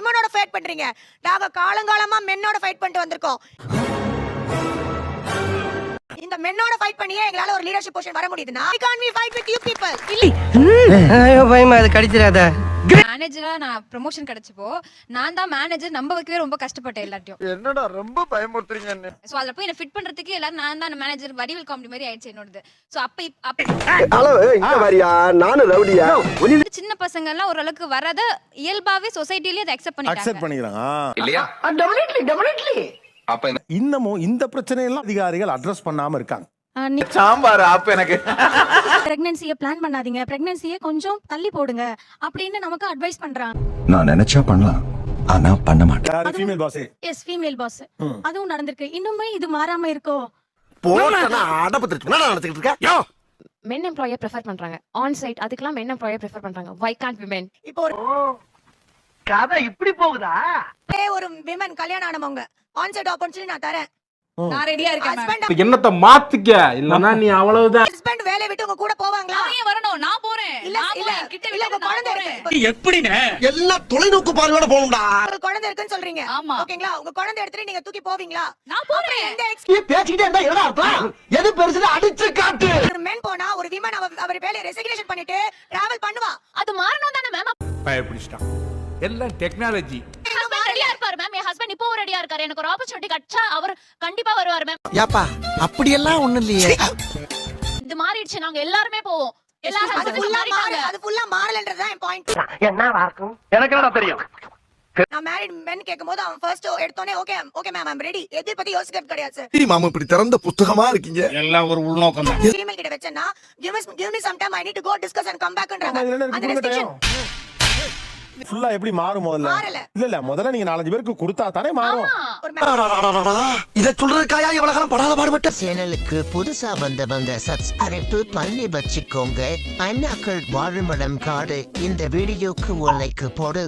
விமனோட fight பண்றீங்க. நாங்க காலங்காலமா மென்னோட ஃபைட் பண்ணிட்டு வந்திருக்கோம். இந்த மென்னோட ஃபைட் பண்ணியே எங்களால ஒரு லீடர்ஷிப் பொசிஷன் வர முடியுதுன்னா we can't we fight with you people. ஐயோ பயமா அது கடிச்சிராத. மேனேஜரா நான் ப்ரமோஷன் கிடைச்சப்போ நான் தான் மேனேஜர் நம்ப வைக்கவே ரொம்ப கஷ்டப்பட்டேன் எல்லாத்தையும். என்னடா ரொம்ப பயமுறுத்துறீங்க. சோ அதுல போய் என்ன ஃபிட் பண்றதுக்கு எல்லாரும் நான் தான் மேனேஜர் வடிவில் காமெடி மாதிரி ஆயிடுச்சு என்னோடது. சோ அப்ப அளவு இங்க வரியா நானு ரவுடியா. சின்ன பசங்க எல்லாம் ஓரளவுக்கு வரத இயல்பாவே சொசைட்டிலே அதை அக்செப்ட் அக்செப்ட் பண்ணிட்டாங்க பண்ணிக்கிறாங்க இல்லையா? டெஃபினெட்லி அப்ப இன்னமும் இந்த பிரச்சனையெல்லாம் அதிகாரிகள் அட்ரஸ் பண்ணாம இருக்காங்க. சாம்பார் அப்ப எனக்கு பிரெக்னன்சியை பிளான் பண்ணாதீங்க, பிரெக்னன்சியை கொஞ்சம் தள்ளி போடுங்க அப்படின்னு நமக்கு அட்வைஸ் பண்றாங்க. நான் நினைச்சா பண்ணலாம், ஆனா பண்ண மாட்டேன். Female boss yes, female boss. அதுவும் நடந்திருக்கு. இன்னுமே இது மாறாம இருக்கோ? போறனா அடபத்திட்டு நான் நடந்துக்கிட்டு இருக்கேன். யோ men employer prefer பண்றாங்க ஆன் சைட், அதுக்கெல்லாம் men employer prefer பண்றாங்க. why can't women? இப்போ ஒரு கதை இப்படி போகுதா? ஒரு விமன் கல்யாணம் ஆனவங்க ஆன்சைட் ஆப்பர்ச்சுனிட்டி நான் தரேன். நான் ரெடியா இருக்கேன். ஹஸ்பண்ட் என்னத்த மாத்திக்க இல்லனா நீ அவ்வளவுதான். ஹஸ்பண்ட் வேலைய விட்டு உங்க கூட போவாங்களா? அவன் வரணும், நான் போறேன். இல்ல இல்ல கிட்ட இல்ல உங்க குழந்தை இருக்கு. எப்படினே எல்லாம் தொலைநோக்கு பார்வையோட போணும்டா. உங்களுக்கு குழந்தை இருக்குன்னு சொல்றீங்க. ஆமா. ஓகேங்களா? உங்க குழந்தை எடுத்துட்டு நீங்க தூக்கி போவீங்களா? நான் போறேன். எந்த நீ பேசிக்கிட்டே இருந்தா என்ன அர்த்தம்? எது பெருசுன்னு அடிச்சு காட்டு. ஒரு men போனா ஒரு விமன் அவர் வேலைய ரெசிக்னேஷன் பண்ணிட்டு டிராவல் பண்ணுவா. அது மாறணும் தானே மேம்? பயப்பிடிச்சிட்டான். எல்லாம் டெக்னாலஜி. ரெடியா இருப்பாரு மேம். என் ஹஸ்பண்ட் இப்போ ரெடியா இருக்காரு. எனக்கு ஒரு ஆப்பர்ச்சுனிட்டி கிடைச்சா அவர் கண்டிப்பா வருவார் மேம். யாப்பா அப்படி எல்லாம் ஒண்ணு இல்லையே. இது மாறிடுச்சு. நாங்க எல்லாரும் போவோம். எல்லாரும் அது ஃபுல்லா மாறலன்றது தான் என் பாயிண்ட். என்ன வாக்கும் எனக்கு என்னடா தெரியும். நான் மேரிட் men கேக்கும்போது அவன் ஃபர்ஸ்ட் எடுத்தோனே okay ma'am I am ready. எதை பத்தி யோசிக்கிறது கிடையாது சார். மாமா இப்படி திறந்த புத்தகமா இருக்கீங்க. எல்லாம் ஒரு உள்நோக்கம் தான். ஃபீமேல் கிட்ட வெச்சனா give me some time I need to go discuss and come backன்றாங்க. அந்த ரெஸ்ட்ரிக்ஷன் ஃபுல்லா எப்படி மாறும் முதல்ல? மாறல. இல்ல முதல்ல நீங்க 4 பேருக்கு கொடுத்தா தானே மாறும். ஒரு இத சொல்றதுக்காயா இவ்வளவு காலம் படாத பாடுபட்ட. சேனலுக்கு புதுசா வந்த சப்ஸ்கிரைப் பண்ணி வச்சுக்கோங்க. அண்ணாக்கள் வாழுமிடம் காடு இந்த வீடியோக்கு ஒரு லைக் போடு.